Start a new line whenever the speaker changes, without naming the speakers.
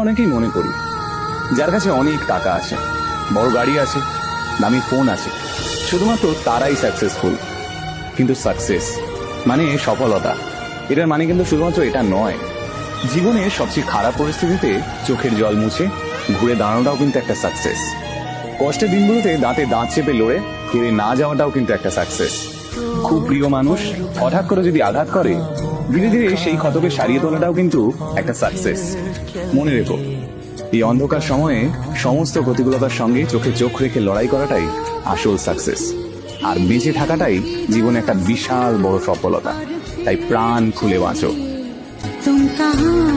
অনেকেই মনে করি যার কাছে অনেক টাকা আছে, বড় গাড়ি আছে, দামি ফোন আছে, শুধুমাত্র তারাই সাকসেসফুল। কিন্তু সাকসেস মানে সফলতা, এটার মানে কিন্তু শুধুমাত্র এটা নয়। জীবনে সবচেয়ে খারাপ পরিস্থিতিতে চোখের জল মুছে ঘুরে দাঁড়ানোটাও কিন্তু একটা সাকসেস। কষ্টের দিনগুলোতে দাঁতে দাঁত চেপে লড়ে কেড়ে না যাওয়াটাও কিন্তু একটা সাকসেস। খুব প্রিয় মানুষ হঠাৎ করে যদি আঘাত করে, ধীরে ধীরে সেই ক্ষতকে সারিয়ে তোলাটাও কিন্তু একটা সাকসেস। মনে রেখো, এই অন্ধকার সময়ে সমস্ত প্রতিকূলতার সঙ্গে চোখে চোখ রেখে লড়াই করাটাই আসল সাকসেস। আর বেঁচে থাকাটাই জীবনে একটা বিশাল বড় সফলতা। তাই প্রাণ খুলে বাঁচো।
तुम कहाँ